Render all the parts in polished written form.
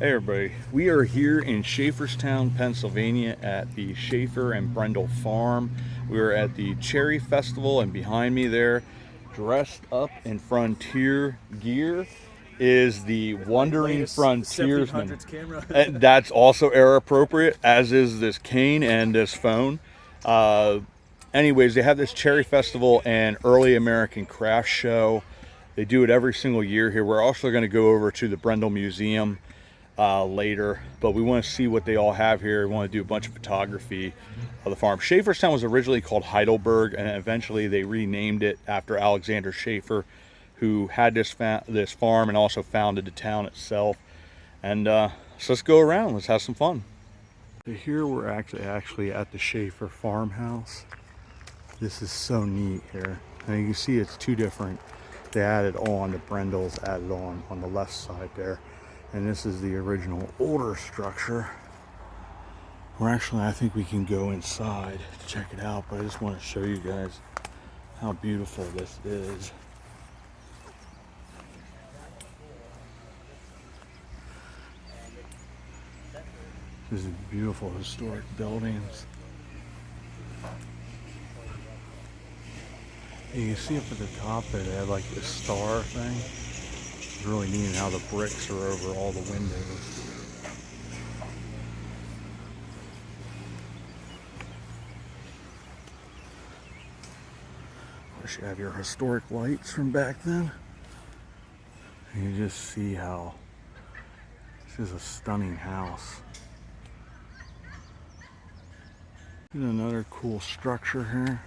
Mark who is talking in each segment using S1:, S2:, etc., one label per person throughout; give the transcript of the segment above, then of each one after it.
S1: Hey everybody, we are here in Schaefferstown, Pennsylvania at the Schaeffer and Brendel Farm. We are at the Cherry Festival, and behind me there, dressed up in frontier gear, is the Wandering Frontiersman. And that's also era appropriate, as is this cane and this phone. Anyways, they have this Cherry Festival and Early American Craft Show. They do it every single year here. We're also going to go over to the Brendel Museum later, but we want to see what they all have here. We want to do a bunch of photography of the farm. Schaefferstown was originally called Heidelberg, and eventually they renamed it after Alexander Schaeffer, who had this farm and also founded the town itself. And so let's go around, let's have some fun. So here we're actually at the Schaeffer farmhouse. This is so neat here, and you can see it's two different. They added on, the Brendels added on the left side there. And this is the original older structure. I think we can go inside to check it out, but I just want to show you guys how beautiful this is. This is beautiful historic buildings. And you can see up at the top there, they have like this star thing. It's really neat how the bricks are over all the windows. Of course, you have your historic lights from back then. And you just see how this is a stunning house. Here's another cool structure here.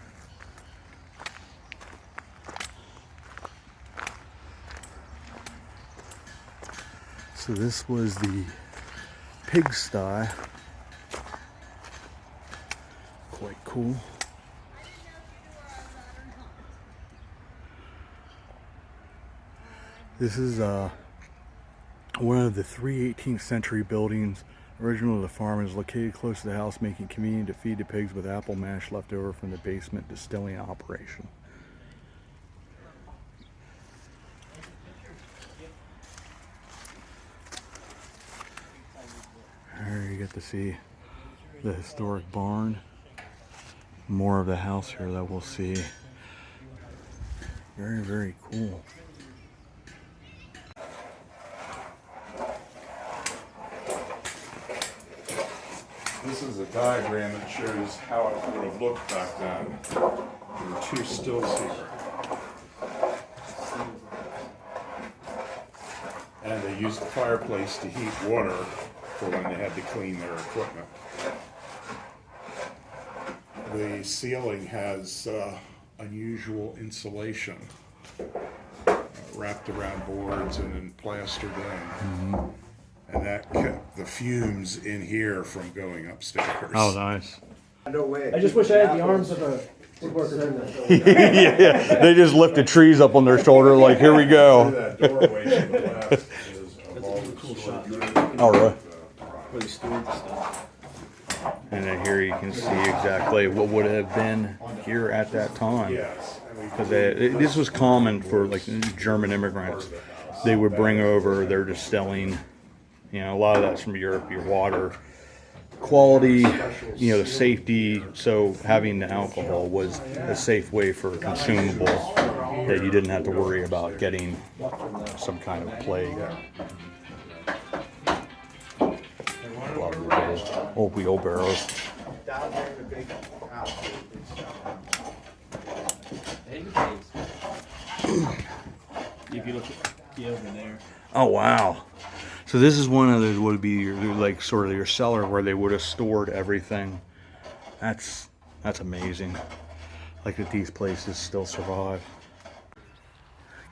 S1: So this was the pigsty. Quite cool. This is one of the three 18th century buildings. Original to the farm, is located close to the house, making it convenient to feed the pigs with apple mash left over from the basement distilling operation. Here you get to see the historic barn. More of the house here that we'll see. Very, very cool.
S2: This is a diagram that shows how it would have looked back then. There are two stills here. And they used the fireplace to heat water for when they had to clean their equipment. The ceiling has unusual insulation wrapped around boards and then plastered in. And that kept the fumes in here from going upstairs.
S1: Oh, nice.
S3: No way.
S4: I just wish I had the arms of a woodworker.
S1: Yeah, they just lifted trees up on their shoulder like, here we go.
S2: That doorway to the left is of all the
S4: cool shot.
S1: All right.
S4: Where they stored the stuff.
S1: And then here you can see exactly what would have been here at that time.
S2: Yes.
S1: Because this was common for like German immigrants. They would bring over their distilling. You know, a lot of that's from Europe, your water quality, you know, the safety. So having the alcohol was a safe way for consumables that you didn't have to worry about getting some kind of plague. Old wheelbarrows.
S4: If you look at over there.
S1: Oh wow. So this is one of those would be your, like sort of your cellar where they would have stored everything. That's amazing. Like that these places still survive.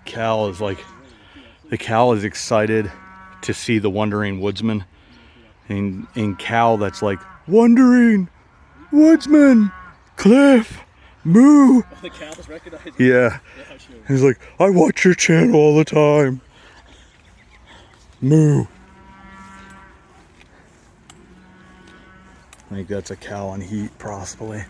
S1: Cal is excited to see the Wandering Woodsman. And in Cal that's like, Wandering Woodsman, Cliff, Moo.
S4: Oh, the cows recognize it?
S1: Yeah.
S4: Yeah, sure.
S1: He's like, I watch your channel all the time. Moo. I think that's a cow on heat, possibly.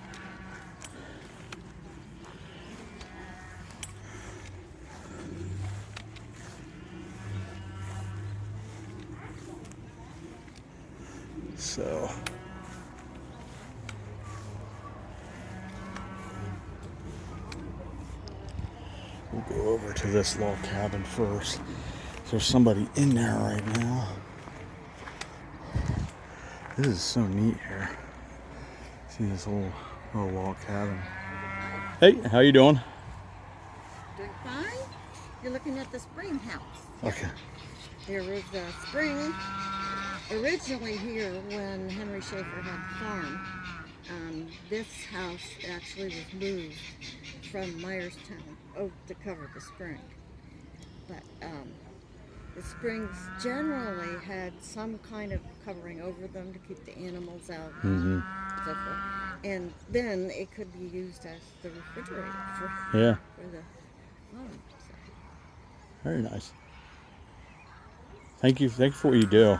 S1: So we'll go over to this log cabin first. There's somebody in there right now. This is so neat here. See this whole little log cabin. Hey, how you doing?
S3: Doing fine. You're looking at the spring house.
S1: Okay.
S3: There was a spring originally here when Henry Schaeffer had a farm. This house actually was moved from Myerstown to cover the spring. But the springs generally had some kind of covering over them to keep the animals out. And so forth. And then it could be used as the refrigerator for the farm. So.
S1: Very nice. Thank you for what you do.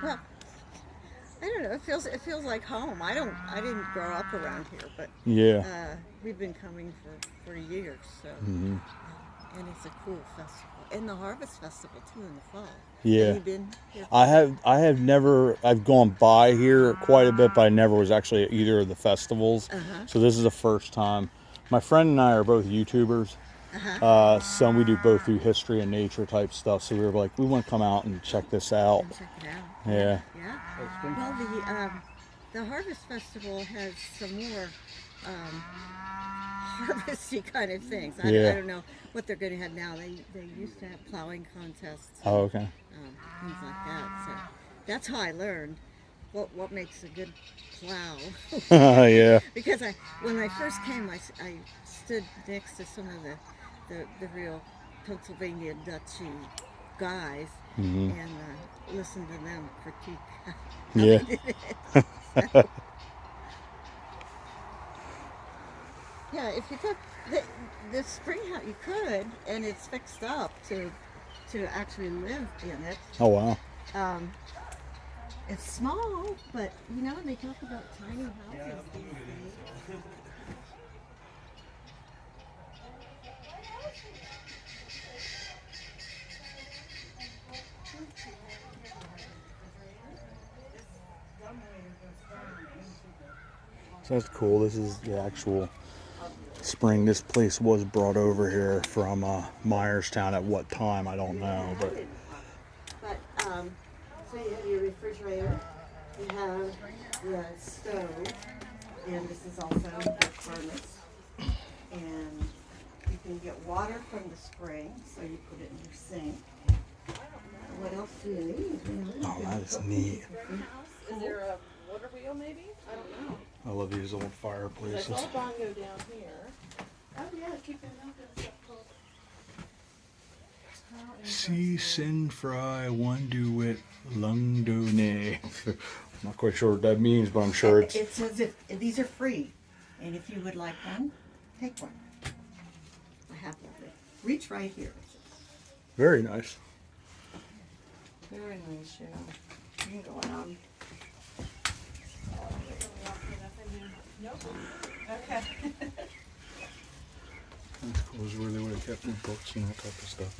S3: Well, I don't know. It feels like home. I didn't grow up around here, but we've been coming for years. So, and it's a cool festival, and the Harvest Festival too in the fall.
S1: Yeah.
S3: Have you been here?
S1: I have never. I've gone by here quite a bit, but I never was actually at either of the festivals. So this is the first time. My friend and I are both YouTubers. So we do history and nature type stuff. So we were like, we want to come out and check this out.
S3: And check it out.
S1: Yeah.
S3: Yeah. Well, the Harvest Festival has some more harvesty kind of things. I don't know what they're going to have now. They used to have plowing contests.
S1: Oh, okay.
S3: Things like that. So that's how I learned what makes a good plow.
S1: Yeah.
S3: Because when I first came, I stood next to some of the real Pennsylvania Dutchy guys and listened to them critique how they did it. So, yeah, if you took the spring house, you could, and it's fixed up to actually live in it.
S1: Oh wow.
S3: It's small, but you know, they talk about tiny houses these days.
S1: So that's cool. This is the actual spring. This place was brought over here from Myerstown at what time? I don't know, but
S3: So you have your refrigerator, you have the stove, and this is also the furnace. And you can get water from the spring, so you put it in your sink. What else do you need?
S1: oh, that is neat.
S5: Is there a water wheel maybe? I don't know.
S1: I love these old fireplaces.
S5: There's all bongo down here. Oh yeah, keep it open and stuff called.
S1: Si sin fry one do it lung do ne. I'm not quite sure what that means, but I'm sure it's.
S3: It says if these are free, and if you would like one, take one. I have one. Reach right here.
S1: Very nice.
S3: Very nice, yeah. You can go on.
S5: Okay.
S1: That's cool. Is where they would have kept their books and that type of stuff.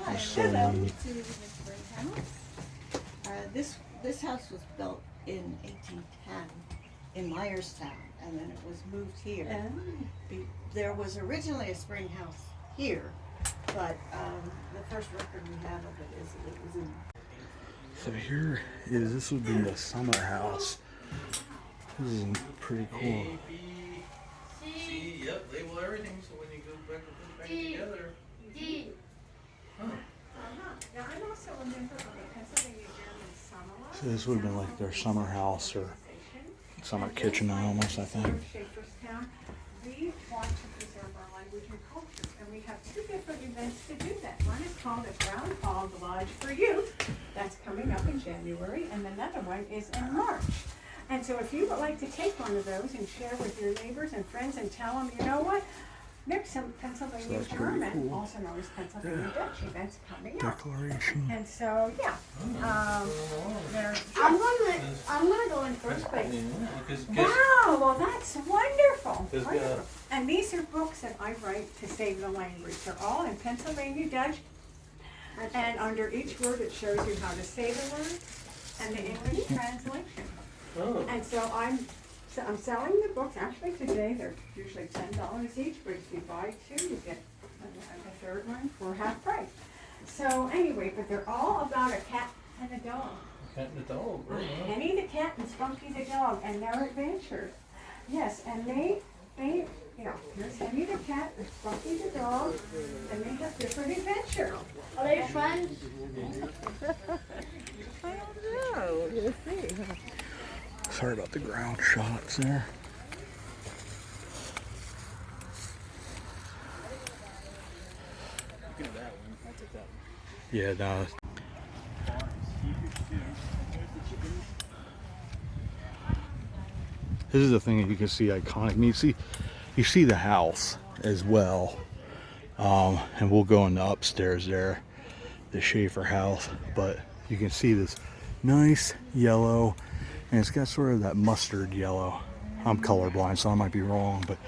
S3: Hi,
S1: So
S3: hello
S1: neat.
S3: to the spring house. This house was built in 1810 in Myerstown, and then it was moved here. There was originally a spring house here, but the first record we have of it is it was in.
S1: So here is, this would be the summer house. This is pretty cool.
S6: C, yep, label everything so when you go back and put it back together.
S5: D. Now I'm also a member of the Pennsylvania German Summer.
S1: So this would have been like their summer house or summer kitchen almost, I think.
S5: Schaefferstown. We want to preserve our language and culture, and we have two different events to do that. One is called the Groundhog Lodge for Youth. That's coming up in January, and another one is in March. And so if you would like to take one of those and share with your neighbors and friends and tell them, you know what? There's some Pennsylvania
S1: So that's pretty
S5: German,
S1: cool.
S5: also known as Pennsylvania Dutch events coming up.
S1: Declaration.
S5: And so, yeah, I'm gonna go in first, but wow, well that's wonderful. Wonderful. And these are books that I write to save the language. They're all in Pennsylvania Dutch, and under each word it shows you how to say the word. and the English translation.
S6: Oh.
S5: And so I'm selling the books. Actually, today they're usually $10 each, but if you buy two, you get a third one for half price. So anyway, but they're all about a cat and a dog.
S6: Cat and the dog. Right?
S5: Henny the cat and Spunky the dog and their adventures. Yes, and they, you know, here's Henny the cat and Spunky the dog, and they have different adventures.
S7: Are they friends?
S3: I don't know. We'll see.
S1: Sorry about the ground shots there.
S4: You can have that one. I'll take that one.
S1: Yeah, no. This is the thing that you can see iconic. And you see the house as well. And we'll go in the upstairs there, the Schaeffer house. But you can see this nice yellow, and it's got sort of that mustard yellow. I'm colorblind, so I might be wrong. But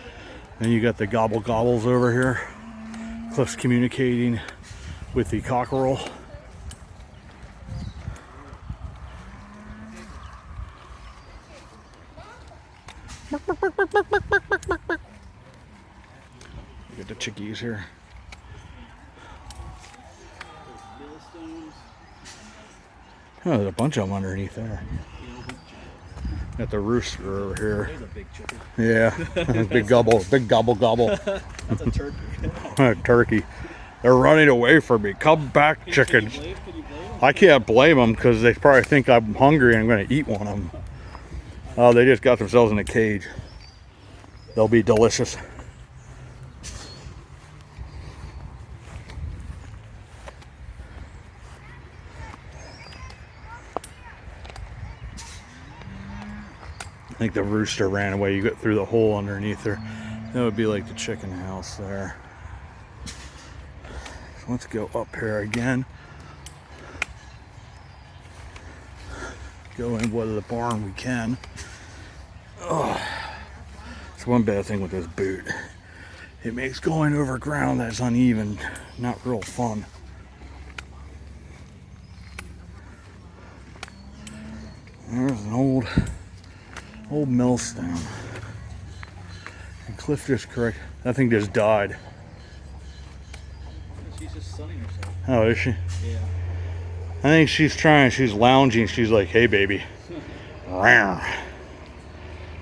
S1: then you got the gobbles over here. Cliff's communicating with the cockerel. You got the chickies here. Oh, there's a bunch of them underneath there. Got the rooster over here.
S4: There's a big chicken.
S1: Yeah, big gobble.
S4: That's a turkey.
S1: Turkey. They're running away from me. Come back, chickens.
S4: Could you blame them?
S1: I can't blame them because they probably think I'm hungry and I'm going to eat one of them. Oh, they just got themselves in a cage. They'll be delicious. I think the rooster ran away. You got through the hole underneath there. That would be like the chicken house there. So let's go up here again. Go in the barn we can. Oh, it's one bad thing with this boot. It makes going over ground that's uneven not real fun. There's an old millstone. And Cliff just correct. That thing just died.
S4: She's just sunning herself.
S1: Oh, is she?
S4: Yeah.
S1: I think she's lounging. She's like, hey, baby. Rawr.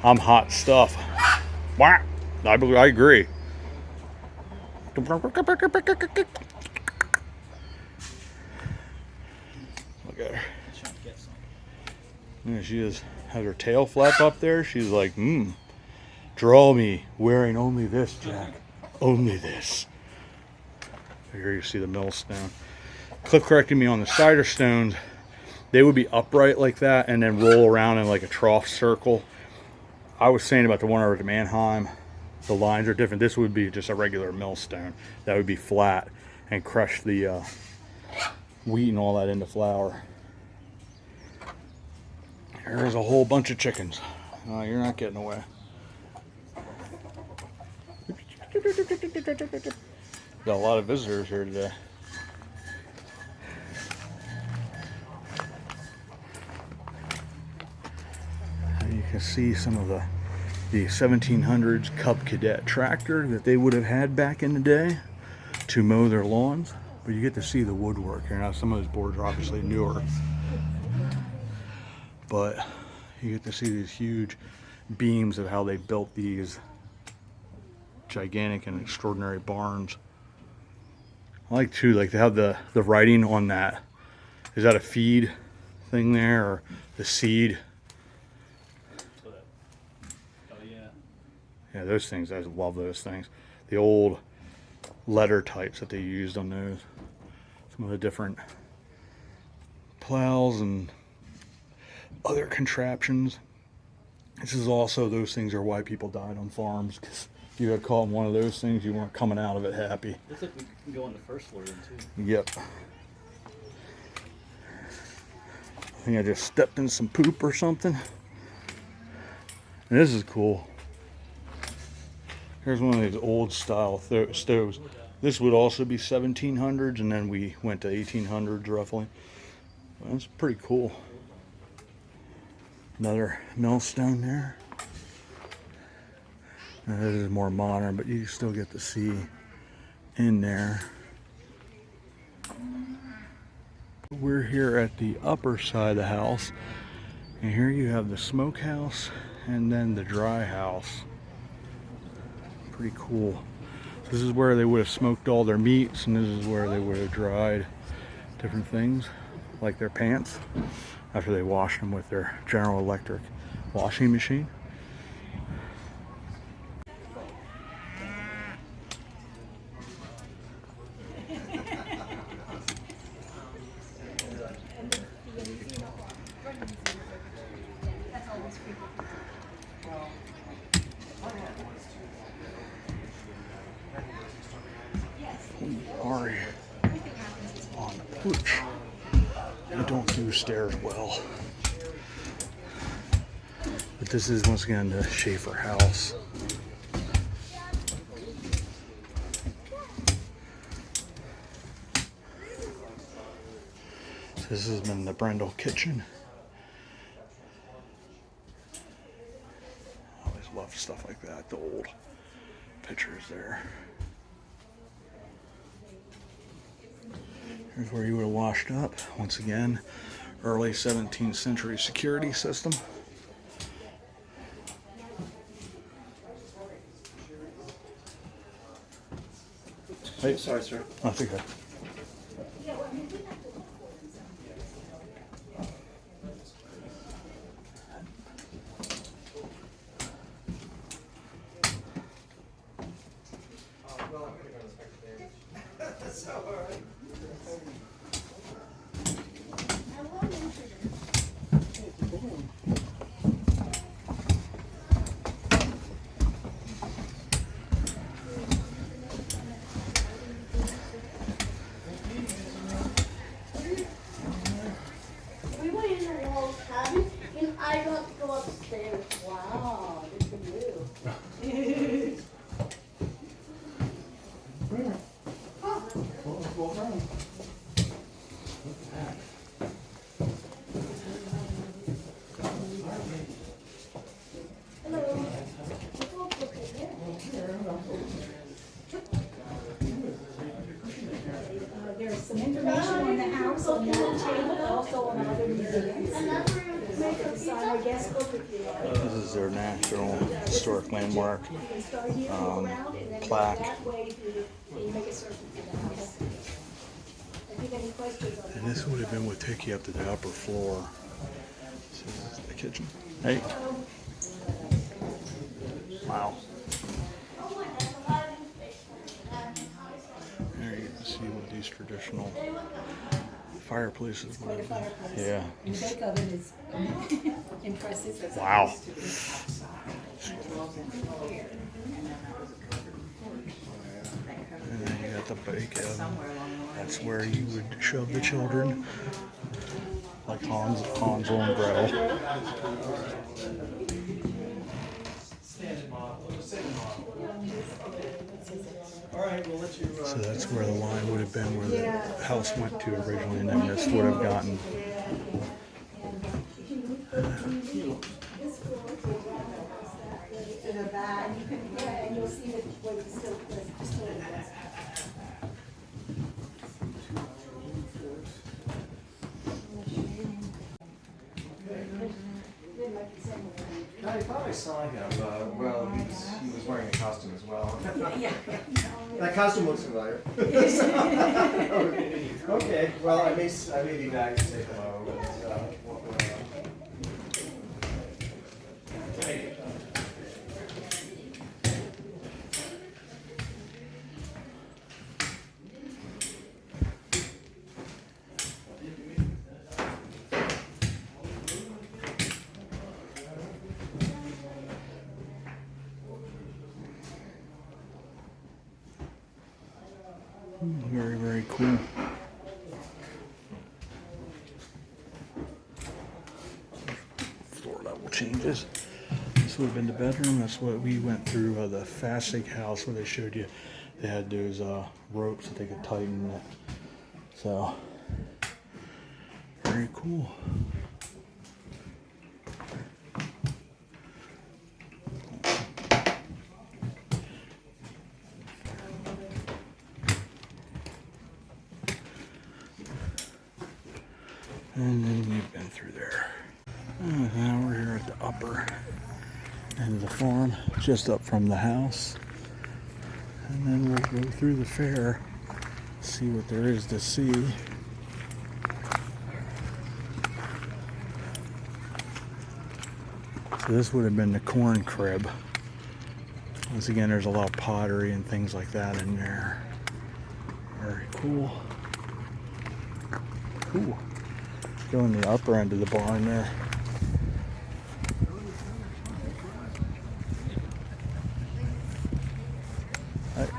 S1: I'm hot stuff. Wah. I agree. Look at her.
S4: She's trying to get some.
S1: There she is. Has her tail flap up there. She's like, draw me wearing only this, Jack. Only this. Here you see the millstone. Cliff corrected me on the cider stones. They would be upright like that and then roll around in like a trough circle. I was saying about the one over at Mannheim, the lines are different. This would be just a regular millstone. That would be flat and crush the wheat and all that into flour. There's a whole bunch of chickens. You're not getting away. Got a lot of visitors here today. And you can see some of the 1700s Cub Cadet tractor that they would have had back in the day to mow their lawns. But you get to see the woodwork here. Now some of those boards are obviously newer. But you get to see these huge beams of how they built these gigantic and extraordinary barns. I like too, like they have the writing on that. Is that a feed thing there or the seed?
S4: Oh yeah.
S1: Yeah, those things, I love those things. The old letter types that they used on those. Some of the different plows and other contraptions. This is also, those things are why people died on farms, because if you got caught in one of those things, you weren't coming out of it happy.
S4: Looks like we can go on the first floor then too.
S1: Yep. I think I just stepped in some poop or something. And this is cool. Here's one of these old style stoves. This would also be 1700s, and then we went to 1800s roughly. That's pretty cool. Another millstone there. Now, this is more modern, but you still get to see in there. We're here at the upper side of the house, and here you have the smokehouse and then the dry house. Pretty cool. This is where they would have smoked all their meats, and this is where they would have dried different things, like their pants, after they washed them with their General Electric washing machine. Ari on the porch. They don't do stairs well. But this is once again the Schaeffer house. This has been the Brendel kitchen. I always love stuff like that, the old pictures there. Here's where you would have washed up. Once again, early 17th century security system. Hey,
S4: Sorry, sir.
S1: that's okay.
S7: We were in a wall cabin and I got to go upstairs. Wow, good for you. Hello.
S5: There's some information on the house on that table, also on other museums. Sign our guest book if you like.
S1: This is their National Historic Landmark
S5: You can start here, go around, and then
S1: plaque.
S5: that way you make a circle for the house. If you have any questions on
S1: And this would have been what took you up to the upper floor. This is the kitchen. Hey. Wow. There you can see what these traditional fireplaces would have been. Yeah.
S5: the bake oven is impressive.
S1: Wow. And then you got the bake oven. That's where you would shove the children, like Hansel and Gretel. So that's where the line would have been, where the house went to originally, and then this would have gotten.
S5: To the back, and you'll see that where the still is.
S8: I thought I saw him. Well, he was wearing a costume as well.
S5: Yeah.
S8: That costume looks familiar. Okay, well, I may be back to take them over.
S1: Very, very cool. Floor level changes. This would have been the bedroom. That's what we went through the Fasig house where they showed you. They had those ropes that they could tighten it. So, very cool. And then we've been through there. And now we're here at the upper end of the farm, just up from the house. And then we'll go through the fair, see what there is to see. So this would have been the corn crib. Once again, there's a lot of pottery and things like that in there. Very cool. Cool. Go in the upper end of the barn there. That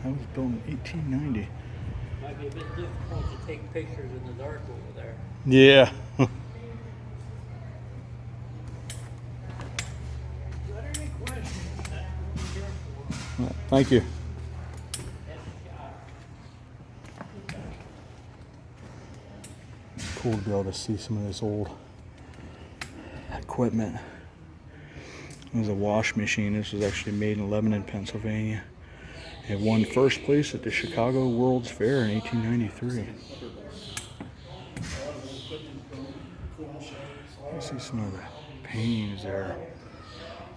S1: was built in 1890.
S6: Might be a bit difficult to take pictures in the dark over there.
S1: Yeah. Thank you. Cool to be able to see some of this old equipment. It was a wash machine. This was actually made in Lebanon, Pennsylvania. It won first place at the Chicago World's Fair in 1893. You see some of the paintings there.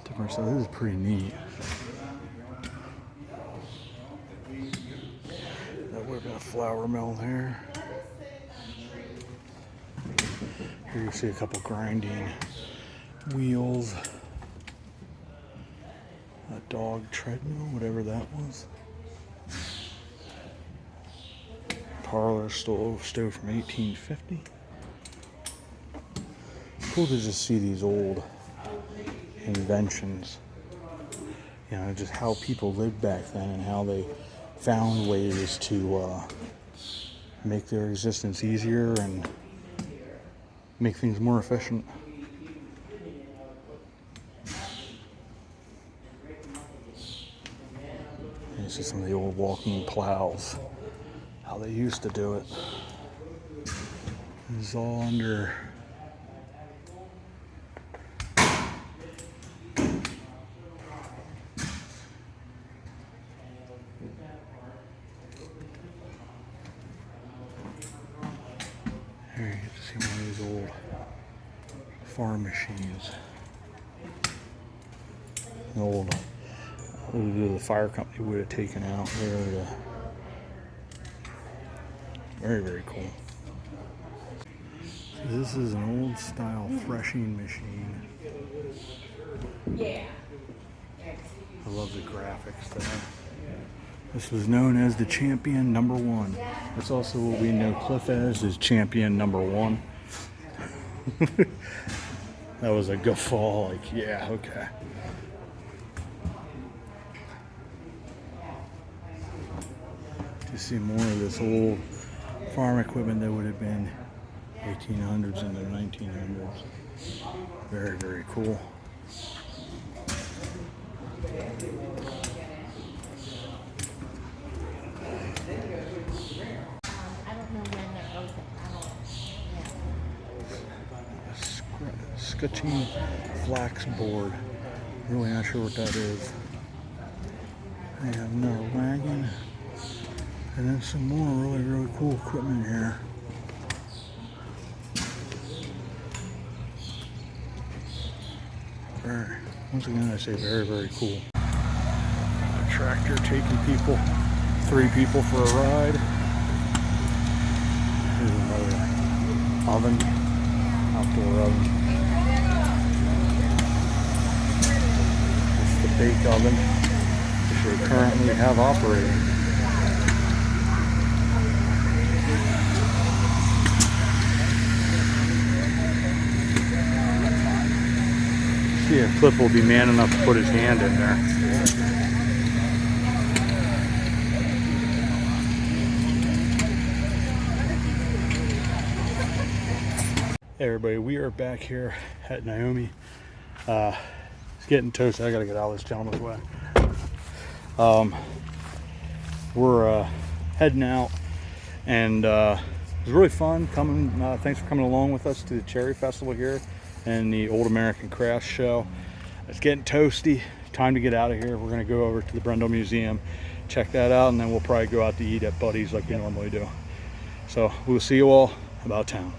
S1: Different stuff. This is pretty neat. That would have been a flour mill there. Here you see a couple grinding wheels. A dog treadmill, whatever that was. Parlor stove from 1850. Cool to just see these old inventions. You know, just how people lived back then and how they found ways to make their existence easier and make things more efficient. And this is some of the old walking plows, how they used to do it. This is all under here. You get to see one of these old farm machines. An old the fire company would have taken out there. Very, very cool. This is an old style threshing machine.
S5: Yeah.
S1: I love the graphics there. This was known as the Champion Number 1. That's also what we know Cliff as, is Champion Number 1. That was a guffaw, like, yeah, okay. To see more of this old farm equipment that would have been 1800s into 1900s. Very, very cool.
S3: I don't know when they're open.
S1: Scutching flax board. Really not sure what that is. They have another wagon. And then some more really, really cool equipment here. Once again, I say very, very cool. A tractor taking people, 3 people for a ride. Here's another oven, outdoor oven. This is the bake oven, which they currently have operating. Yeah, Cliff will be man enough to put his hand in there. Hey everybody, we are back here at Naomi. It's getting toasty. I gotta get out of this gentleman's way. We're heading out, and it was really fun coming. Thanks for coming along with us to the Cherry Festival here and the Old American Crafts Show. It's getting toasty. time to get out of here. We're gonna go over to the Brendel Museum, check that out, and then we'll probably go out to eat at Buddy's like we normally do. So we'll see you all about town.